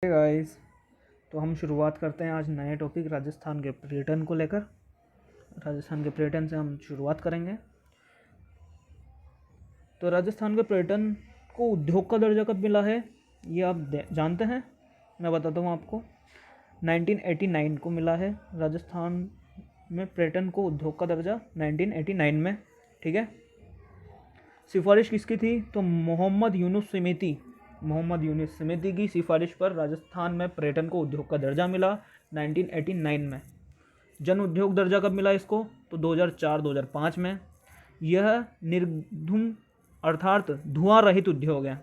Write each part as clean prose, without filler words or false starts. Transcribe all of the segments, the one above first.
Guys, तो हम शुरुआत करते हैं आज नए टॉपिक राजस्थान के पर्यटन को लेकर। राजस्थान के पर्यटन से हम शुरुआत करेंगे। तो राजस्थान के पर्यटन को उद्योग का दर्जा कब मिला है ये आप जानते हैं? मैं बताता हूँ आपको। 1989 को मिला है राजस्थान में पर्यटन को उद्योग का दर्जा, 1989 में। ठीक है। सिफारिश किसकी थी? तो मोहम्मद यूनुस समिति की सिफारिश पर राजस्थान में पर्यटन को उद्योग का दर्जा मिला 1989 में। जन उद्योग दर्जा कब मिला इसको? तो 2004-2005 में। यह निर्धूम अर्थात धुआं रहित उद्योग है।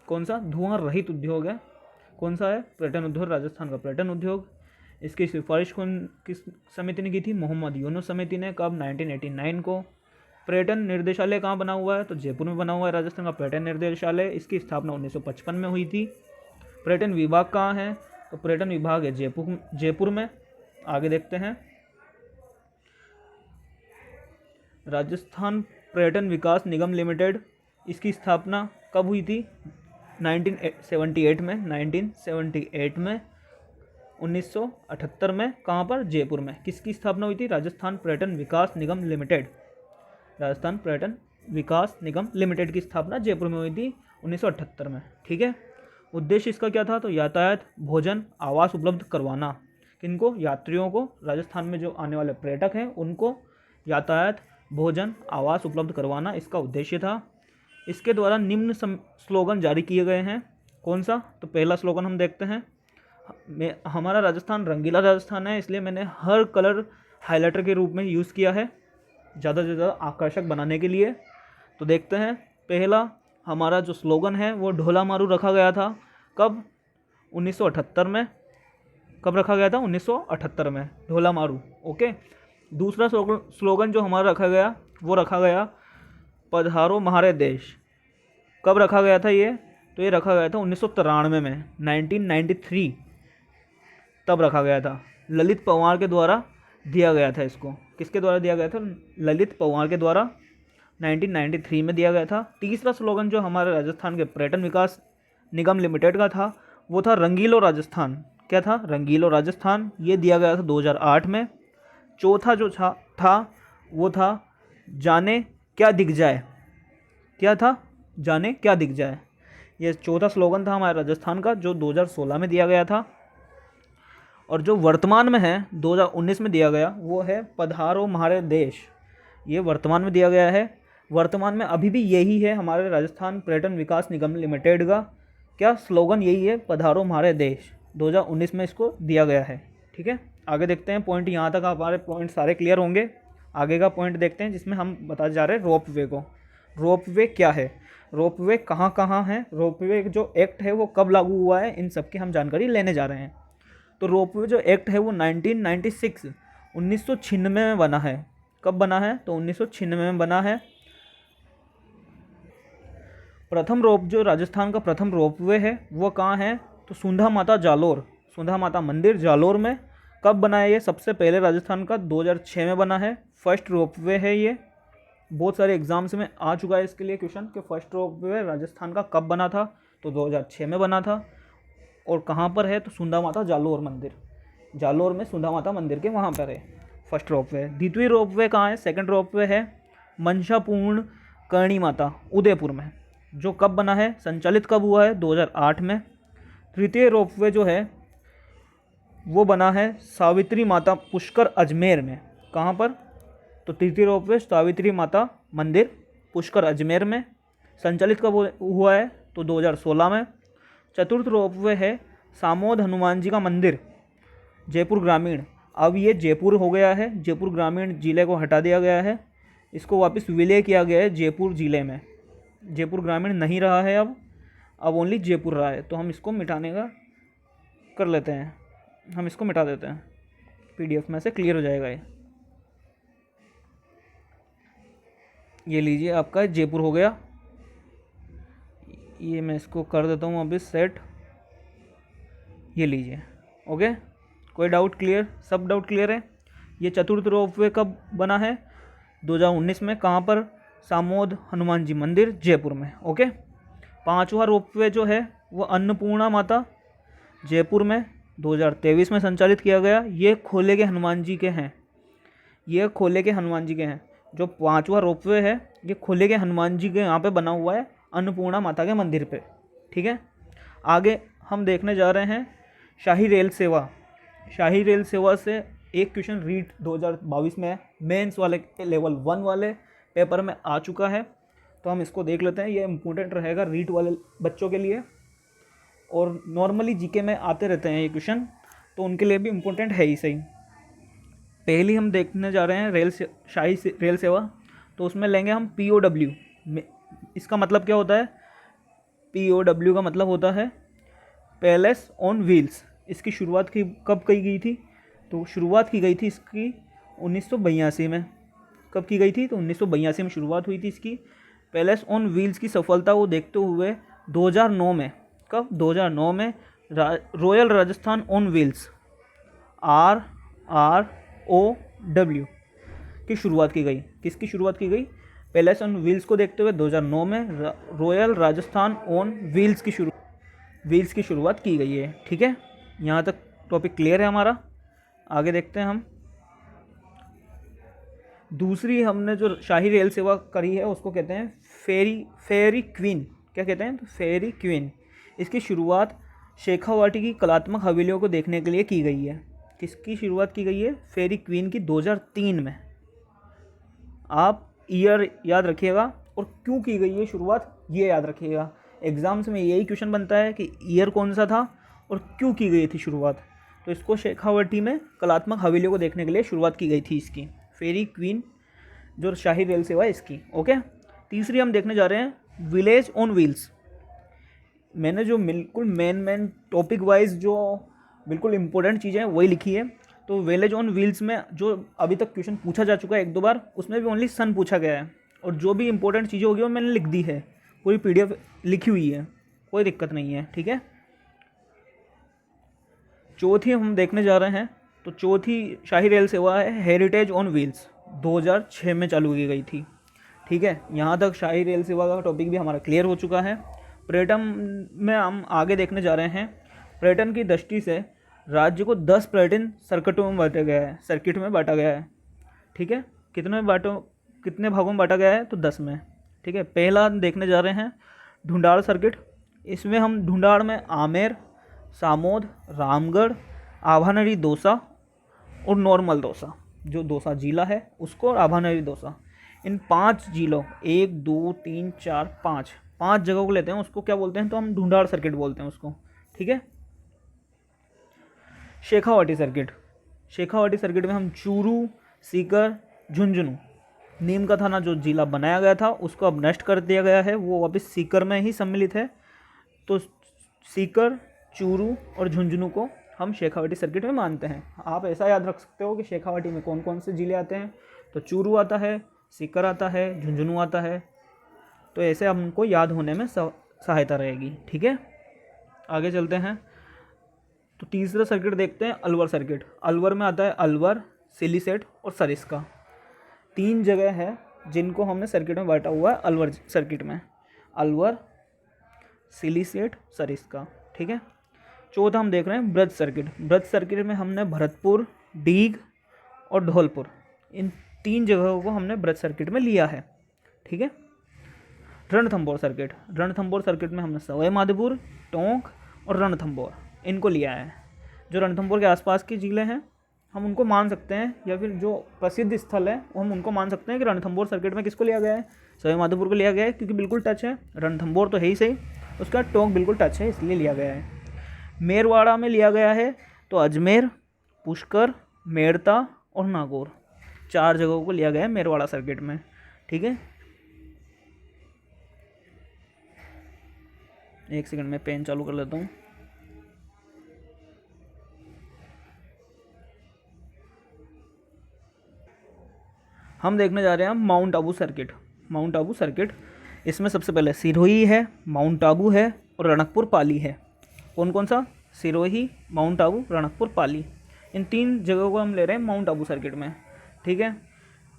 कौन सा? धुआं रहित उद्योग है। कौन सा है? पर्यटन उद्योग, राजस्थान का पर्यटन उद्योग। इसकी सिफारिश किस समिति ने की थी? मोहम्मद यूनुस समिति ने। कब? 1989 को। पर्यटन निर्देशालय कहाँ बना हुआ है? तो जयपुर में बना हुआ है राजस्थान का पर्यटन निर्देशालय। इसकी स्थापना 1955 में हुई थी। पर्यटन विभाग कहाँ है? तो पर्यटन विभाग है जयपुर में। आगे देखते हैं। राजस्थान पर्यटन विकास निगम लिमिटेड, इसकी स्थापना कब हुई थी? 1978 में। 1978 में। कहाँ पर? जयपुर में। किसकी स्थापना हुई थी? राजस्थान पर्यटन विकास निगम लिमिटेड। राजस्थान पर्यटन विकास निगम लिमिटेड की स्थापना जयपुर में हुई थी 1978 में। ठीक है। उद्देश्य इसका क्या था? तो यातायात, भोजन, आवास उपलब्ध करवाना। किनको? यात्रियों को। राजस्थान में जो आने वाले पर्यटक हैं उनको यातायात, भोजन, आवास उपलब्ध करवाना इसका उद्देश्य था। इसके द्वारा निम्न स्लोगन जारी किए गए हैं। कौन सा? तो पहला स्लोगन हम देखते हैं। हमारा राजस्थान रंगीला राजस्थान है, इसलिए मैंने हर कलर हाइलाइटर के रूप में यूज़ किया है ज़्यादा से ज़्यादा आकर्षक बनाने के लिए। तो देखते हैं। पहला हमारा जो स्लोगन है वो ढोला मारू रखा गया था। कब? 1978 में। कब रखा गया था? 1978 में, ढोला मारू। ओके। दूसरा स्लोगन जो हमारा रखा गया वो रखा गया पधारो म्हारे देश। कब रखा गया था ये? तो ये रखा गया था 1993 में, 1993 तब रखा गया था। ललित पंवार के द्वारा दिया गया था इसको। किसके द्वारा दिया गया था? ललित पंवार के द्वारा 1993 में दिया गया था। तीसरा स्लोगन जो हमारे राजस्थान के पर्यटन विकास निगम लिमिटेड का था वो था रंगीलो राजस्थान। क्या था? रंगीलो राजस्थान। ये दिया गया था 2008 में। चौथा जो था वो था जाने क्या दिख जाए। क्या था? जाने क्या दिख जाए। ये चौथा स्लोगन था हमारे राजस्थान का जो 2016 में दिया गया था। और जो वर्तमान में है 2019 में दिया गया वो है पधारो म्हारे देश। ये वर्तमान में दिया गया है। वर्तमान में अभी भी यही है हमारे राजस्थान पर्यटन विकास निगम लिमिटेड का। क्या स्लोगन? यही है, पधारो म्हारे देश। 2019 में इसको दिया गया है। ठीक है। आगे देखते हैं पॉइंट। यहाँ तक हमारे पॉइंट सारे क्लियर होंगे। आगे का पॉइंट देखते हैं जिसमें हम बताते जा रहे हैं रोपवे को। रोपवे क्या है? रोपवे कहाँ कहाँ है? रोपवे जो एक्ट है वो कब लागू हुआ है? इन सब की हम जानकारी लेने जा रहे हैं। तो रोपवे जो एक्ट है वो 1996 में बना है। कब बना है? तो 1996 में बना है। जो राजस्थान का प्रथम रोपवे है वो कहाँ है? तो सुंधा माता जालोर, सुंधा माता मंदिर जालोर में। कब बना है ये? सबसे पहले राजस्थान का 2006 में बना है। फर्स्ट रोपवे है ये। बहुत सारे एग्जाम्स में आ चुका है इसके लिए क्वेश्चन कि फर्स्ट रोपवे राजस्थान का कब बना था? तो 2006 में बना था। और कहाँ पर है? तो सुंधा माता जालोर मंदिर, जालोर में सुंधा माता मंदिर के वहाँ पर है फर्स्ट रोपवे। द्वितीय रोपवे कहाँ है? सेकंड रोपवे है मनसापूर्ण करणी माता उदयपुर में, जो कब बना है? संचालित कब हुआ है? 2008 में। तृतीय रोपवे जो है वो बना है सावित्री माता पुष्कर अजमेर में। कहाँ पर? तो तृतीय रोपवे सावित्री माता मंदिर पुष्कर अजमेर में। संचालित कब हुआ है? तो 2016 में। चतुर्थ रोपवे है सामोद हनुमान जी का मंदिर जयपुर ग्रामीण। अब ये जयपुर हो गया है, जयपुर ग्रामीण जिले को हटा दिया गया है, इसको वापस विलय किया गया है जयपुर जिले में। जयपुर ग्रामीण नहीं रहा है अब ओनली जयपुर रहा है। तो हम इसको मिटाने का कर लेते हैं, हम इसको मिटा देते हैं। PDF में से क्लियर हो जाएगा ये लीजिए आपका जयपुर हो गया। ये मैं इसको कर देता हूँ अभी सेट। ये लीजिए। ओके। कोई डाउट? क्लियर? सब डाउट क्लियर है। ये चतुर्थ रोपवे कब बना है? 2019 में। कहाँ पर? सामोद हनुमान जी मंदिर जयपुर में। ओके। पांचवा रोपवे जो है वो अन्नपूर्णा माता जयपुर में 2023 में संचालित किया गया। ये खोले के हनुमान जी के हैं, ये खोले के हनुमान जी के हैं। जो 5वां रोपवे है ये खोले के हनुमान जी के यहाँ पे बना हुआ है, अन्नपूर्णा माता के मंदिर पे। ठीक है, आगे हम देखने जा रहे हैं शाही रेल सेवा। शाही रेल सेवा से एक क्वेश्चन रीट 2022 में मेंस वाले लेवल 1 वाले पेपर में आ चुका है, तो हम इसको देख लेते हैं। ये इम्पोर्टेंट रहेगा रीट वाले बच्चों के लिए, और नॉर्मली जीके में आते रहते हैं ये क्वेश्चन, तो उनके लिए भी इम्पोर्टेंट है ही सही। पहली हम देखने जा रहे हैं शाही रेल सेवा, तो उसमें लेंगे हम POW। इसका मतलब क्या होता है? POW का मतलब होता है पैलेस ऑन व्हील्स। इसकी शुरुआत कब की गई थी? तो शुरुआत की गई थी इसकी 1982 में। कब की गई थी? तो 1982 में शुरुआत हुई थी इसकी। पैलेस ऑन व्हील्स की सफलता को देखते हुए 2009 में, कब? 2009 में royal Rajasthan on wheels RROW की शुरुआत की गई। किसकी शुरुआत की गई? पैलेस ऑन व्हील्स को देखते हुए 2009 में रॉयल राजस्थान ऑन व्हील्स की शुरुआत की गई है। ठीक है, यहाँ तक टॉपिक क्लियर है हमारा। आगे देखते हैं हम। दूसरी हमने जो शाही रेल सेवा करी है उसको कहते हैं फेरी क्वीन। क्या कहते हैं? तो फेरी क्वीन। इसकी शुरुआत शेखावाटी की कलात्मक हवेलियों को देखने के लिए की गई है। किसकी शुरुआत की गई है? फेरी क्वीन की 2003 में। आप ईयर याद रखिएगा और क्यों की गई है शुरुआत ये याद रखिएगा। एग्जाम्स में यही क्वेश्चन बनता है कि ईयर कौन सा था और क्यों की गई थी शुरुआत। तो इसको शेखावाटी में कलात्मक हवेलियों को देखने के लिए शुरुआत की गई थी इसकी, फेरी क्वीन जो शाही रेल सेवा है इसकी। ओके, तीसरी हम देखने जा रहे हैं विलेज ऑन व्हील्स। मैंने जो बिल्कुल मेन टॉपिक वाइज जो बिल्कुल इंपॉर्टेंट चीज़ें हैं वही लिखी है। तो विलेज ऑन व्हील्स में जो अभी तक क्वेश्चन पूछा जा चुका है 1-2 बार, उसमें भी ओनली सन पूछा गया है, और जो भी इंपॉर्टेंट चीज़ें होगी वो मैंने लिख दी है, पूरी PDF लिखी हुई है, कोई दिक्कत नहीं है। ठीक है, चौथी हम देखने जा रहे हैं। तो चौथी शाही रेल सेवा है हेरिटेज ऑन व्हील्स, 2006 में चालू की गई थी। ठीक है, यहाँ तक शाही रेल सेवा का टॉपिक भी हमारा क्लियर हो चुका है। पर्यटन में हम आगे देखने जा रहे हैं। पर्यटन की दृष्टि से राज्य को 10 पर्यटन सर्किटों में बांटा गया है। ठीक है, कितने भागों में बांटा गया है? तो 10 में। ठीक है, पहला देखने जा रहे हैं ढूंढाड़ सर्किट। इसमें हम ढूंढाड़ में आमेर, सामोद, रामगढ़, आभानरी दौसा और नॉर्मल दौसा, जो दौसा जिला है उसको, और आभानरी दौसा, इन 5 जिलों 1 2 3 4 5 जगहों को लेते हैं। उसको क्या बोलते हैं? तो हम ढूंढाड़ सर्किट बोलते हैं उसको। ठीक है, शेखावाटी सर्किट में हम चूरू, सीकर, झुंझुनू, नीम का थाना जो जिला बनाया गया था उसको अब नष्ट कर दिया गया है, वो वापस सीकर में ही सम्मिलित है। तो सीकर, चूरू और झुंझुनू को हम शेखावाटी सर्किट में मानते हैं। आप ऐसा याद रख सकते हो कि शेखावाटी में कौन कौन से जिले आते हैं। तो चूरू आता है, सीकर आता है, झुंझुनू आता है। तो ऐसे हमको याद होने में सहायता रहेगी। ठीक है, आगे चलते हैं। तो तीसरा सर्किट देखते हैं अलवर सर्किट। अलवर में आता है अलवर, सिलीसेट और सरिस्का। 3 जगह है जिनको हमने सर्किट में बांटा हुआ है अलवर सर्किट में, अलवर, सिलीसेट, सरिस्का। ठीक है, चौथा हम देख रहे हैं ब्रज सर्किट में हमने भरतपुर, डीग और धौलपुर, इन 3 जगहों को हमने ब्रज सर्किट में लिया है। ठीक है, रणथंभौर सर्किट में हमने सवाई माधोपुर, टोंक और रणथंभौर इनको लिया है। जो रणथंभौर के आसपास के जिले हैं हम उनको मान सकते हैं, या फिर जो प्रसिद्ध स्थल है वो हम उनको मान सकते हैं कि रणथंभौर सर्किट में किसको लिया गया है? सवाई माधोपुर को लिया गया है, क्योंकि बिल्कुल टच है। रणथंभौर तो है ही सही, उसका टोंक बिल्कुल टच है, इसलिए लिया गया है। मेरवाड़ा में लिया गया है तो अजमेर, पुष्कर, मेड़ता और नागौर, 4 जगहों को लिया गया है मेरवाड़ा सर्किट में। ठीक है, एक सेकंड में पेन चालू कर लेता हूँ। हम देखने जा रहे हैं माउंट आबू सर्किट। इसमें सबसे पहले सिरोही है, माउंट आबू है और रणकपुर पाली है। कौन कौन सा? सिरोही, माउंट आबू, रणकपुर पाली, इन 3 जगहों को हम ले रहे हैं माउंट आबू सर्किट में। ठीक है,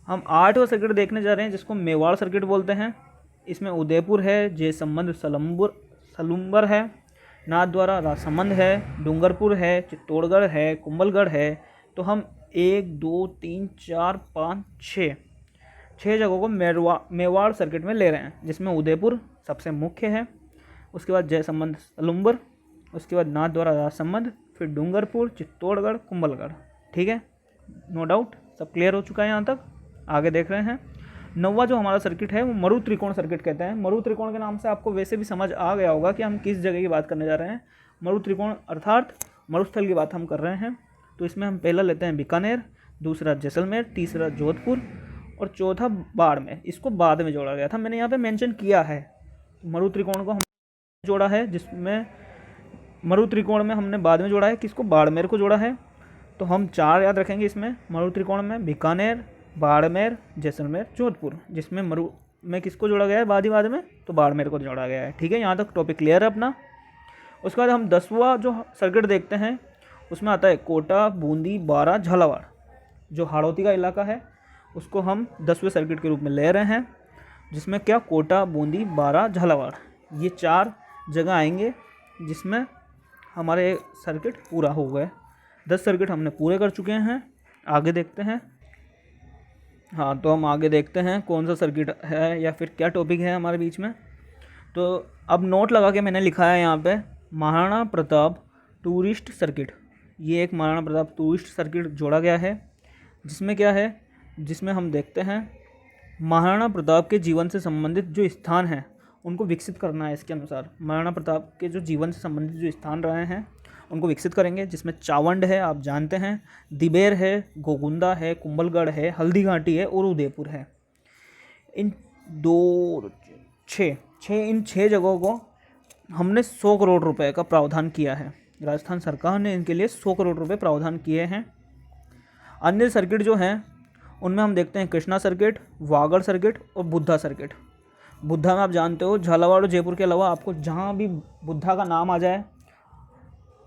हम 8वां सर्किट देखने जा रहे हैं जिसको मेवाड़ सर्किट बोलते हैं। इसमें उदयपुर है, जयसंबंध सलुम्बर है, नाथद्वारा राजसमंद है, डूंगरपुर है, चित्तौड़गढ़ है, कुंभलगढ़ है। तो हम 1 2 3 4 5 6 जगहों को मेवाड़ सर्किट में ले रहे हैं, जिसमें उदयपुर सबसे मुख्य है, उसके बाद जयसंबंध सलुम्बर, उसके बाद नाथद्वारा राजसमंद, फिर डूंगरपुर, चित्तौड़गढ़, कुंभलगढ़। ठीक है, नो डाउट सब क्लियर हो चुका है यहाँ तक। आगे देख रहे हैं 9वां जो हमारा सर्किट है वो मरु त्रिकोण सर्किट कहते हैं। मरु त्रिकोण के नाम से आपको वैसे भी समझ आ गया होगा कि हम किस जगह की बात करने जा रहे हैं। मरु त्रिकोण अर्थात मरुस्थल की बात हम कर रहे हैं। तो इसमें हम पहला लेते हैं बीकानेर, दूसरा जैसलमेर, तीसरा जोधपुर और चौथा बाड़मेर। इसको बाद में जोड़ा गया था, मैंने यहाँ पे मेंशन किया है। मरु त्रिकोण को हम जोड़ा है, जिसमें मरु त्रिकोण में हमने बाद में जोड़ा है, किसको, बाड़मेर को जोड़ा है। तो हम 4 याद रखेंगे इसमें मरु त्रिकोण में, बीकानेर, बाड़मेर, जैसलमेर, जोधपुर, जिसमें मरु में किसको जोड़ा गया है बाद में, तो बाड़मेर को जोड़ा गया है। ठीक है, यहाँ तक टॉपिक क्लियर है अपना। उसके बाद हम 10वां जो सर्किट देखते हैं उसमें आता है कोटा, बूंदी, बारा, झालावाड़। जो हाड़ौती का इलाका है उसको हम 10वें सर्किट के रूप में ले रहे हैं, जिसमें क्या, कोटा, बूंदी, बारा, झालावाड़, ये 4 जगह आएंगे, जिसमें हमारे सर्किट पूरा हो गए। 10 सर्किट हमने पूरे कर चुके हैं। आगे देखते हैं। हाँ, तो हम आगे देखते हैं कौन सा सर्किट है या फिर क्या टॉपिक है हमारे बीच में। तो अब नोट लगा के मैंने लिखा है यहाँ पे महाराणा प्रताप टूरिस्ट सर्किट। ये एक महाराणा प्रताप टूरिस्ट सर्किट जोड़ा गया है, जिसमें क्या है, जिसमें हम देखते हैं महाराणा प्रताप के जीवन से संबंधित जो स्थान हैं उनको विकसित करना है। इसके अनुसार महाराणा प्रताप के जो जीवन से संबंधित जो स्थान रहे हैं उनको विकसित करेंगे, जिसमें चावंड है, आप जानते हैं, दिबेर है, गोगुंदा है, कुंभलगढ़ है, हल्दी घाटी है और उदयपुर है। इन 6 जगहों को हमने 100 करोड़ रुपए का प्रावधान किया है। राजस्थान सरकार ने इनके लिए 100 करोड़ रुपए प्रावधान किए हैं। अन्य सर्किट जो हैं उनमें हम देखते हैं कृष्णा सर्किट, वागड़ सर्किट और बुद्धा सर्किट। बुद्धा में आप जानते हो झालावाड़ और जयपुर के अलावा आपको जहाँ भी बुद्धा का नाम आ जाए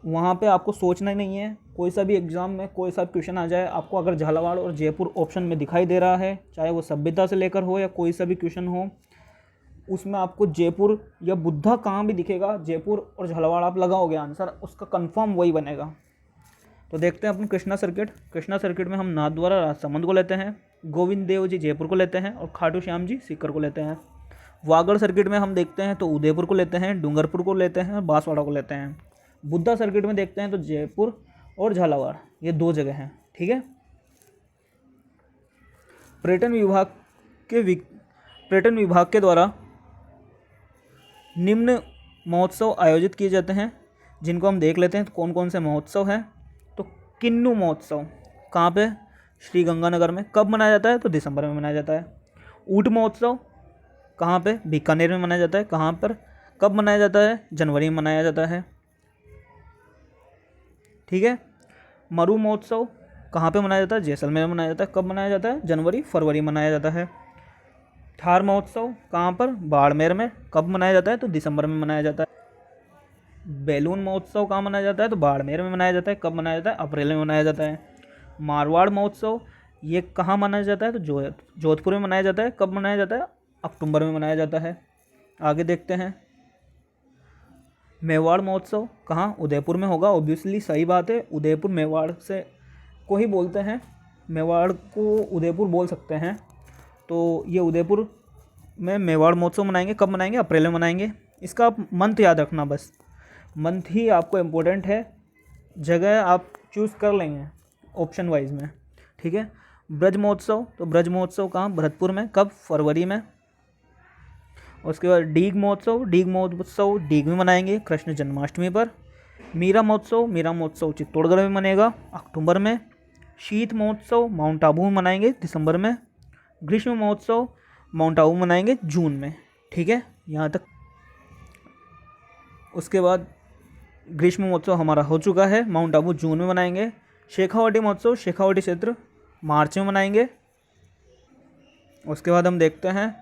वहाँ पे आपको सोचना ही नहीं है। कोई सा भी एग्ज़ाम में कोई सा क्वेश्चन आ जाए, आपको अगर झालावाड़ और जयपुर ऑप्शन में दिखाई दे रहा है, चाहे वो सभ्यता से लेकर हो या कोई सा भी क्वेश्चन हो, उसमें आपको जयपुर या बुद्धा कहाँ भी दिखेगा, जयपुर और झालावाड़ आप लगाओगे आंसर, उसका कंफर्म वही बनेगा। तो देखते हैं अपन कृष्णा सर्किट। कृष्णा सर्किट में हम नाथद्वारा राजसमंद को लेते हैं, गोविंद देव जी जयपुर को लेते हैं और खाटू श्याम जी सीकर को लेते हैं। वागड़ सर्किट में हम देखते हैं तो उदयपुर को लेते हैं, डूंगरपुर को लेते हैं और बांसवाड़ा को लेते हैं। बुद्धा सर्किट में देखते हैं तो जयपुर और झालावाड़, ये 2 जगह हैं। ठीक है, पर्यटन विभाग के द्वारा निम्न महोत्सव आयोजित किए जाते हैं, जिनको हम देख लेते हैं तो कौन कौन से महोत्सव हैं। तो किन्नू महोत्सव कहाँ पे, श्री गंगानगर में। कब मनाया जाता है, तो दिसंबर में मनाया जाता है। ऊंट महोत्सव कहाँ पे, बीकानेर में मनाया जाता है। कहाँ पर, कब मनाया जाता है, जनवरी में मनाया जाता है। ठीक है, मरु महोत्सव कहाँ पे मनाया जाता है, जैसलमेर में मनाया जाता है। कब मनाया जाता है, जनवरी फरवरी में मनाया जाता है। थार महोत्सव कहाँ पर, बाड़मेर में। कब मनाया जाता है, तो दिसंबर में मनाया जाता है। बैलून महोत्सव कहाँ मनाया जाता है, तो बाड़मेर में मनाया जाता है। कब मनाया जाता है, अप्रैल में मनाया जाता है। मारवाड़ महोत्सव ये कहाँ मनाया जाता है, तो जोधपुर में मनाया जाता है। कब मनाया जाता है, अक्टूबर में मनाया जाता है। आगे देखते हैं मेवाड़ महोत्सव कहाँ, उदयपुर में होगा। ऑब्वियसली सही बात है, उदयपुर मेवाड़ से को ही बोलते हैं, मेवाड़ को उदयपुर बोल सकते हैं। तो ये उदयपुर में मेवाड़ महोत्सव मनाएंगे। कब मनाएंगे, अप्रैल में मनाएंगे। इसका आप मंथ याद रखना, बस मंथ ही आपको इम्पोर्टेंट है, जगह आप चूज़ कर लेंगे ऑप्शन वाइज में। ठीक है, ब्रज महोत्सव, तो ब्रज महोत्सव कहाँ, भरतपुर में। कब, फरवरी में। उसके बाद डीग महोत्सव डीग में मनाएंगे कृष्ण जन्माष्टमी पर। मीरा महोत्सव चित्तौड़गढ़ में मनेगा अक्टूबर में। शीत महोत्सव माउंट आबू में मनाएंगे दिसंबर में। ग्रीष्म महोत्सव माउंट आबू मनाएंगे जून में। ठीक है, यहाँ तक। उसके बाद ग्रीष्म महोत्सव हमारा हो चुका है, माउंट आबू जून में मनाएंगे। शेखावाटी महोत्सव शेखावाटी क्षेत्र मार्च में मनाएंगे। उसके बाद हम देखते हैं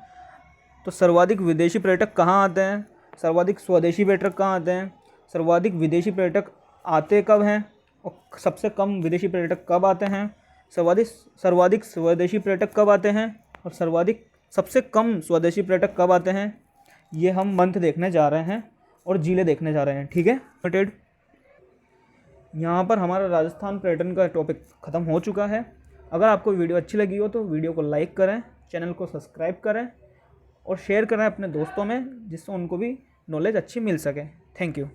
तो सर्वाधिक विदेशी पर्यटक कहाँ आते हैं, सर्वाधिक स्वदेशी पर्यटक कहाँ आते हैं, सर्वाधिक विदेशी पर्यटक आते कब हैं और सबसे कम विदेशी पर्यटक कब आते हैं, सर्वाधिक स्वदेशी पर्यटक कब आते हैं और सबसे कम स्वदेशी पर्यटक कब आते हैं। ये हम मंथ देखने जा रहे हैं और झीलें देखने जा रहे हैं। ठीक है लिमिटेड। यहाँ पर हमारा राजस्थान पर्यटन का टॉपिक ख़त्म हो चुका है। अगर आपको वीडियो अच्छी लगी हो तो वीडियो को लाइक करें, चैनल को सब्सक्राइब करें और शेयर करें अपने दोस्तों में, जिससे उनको भी नॉलेज अच्छी मिल सके। Thank you.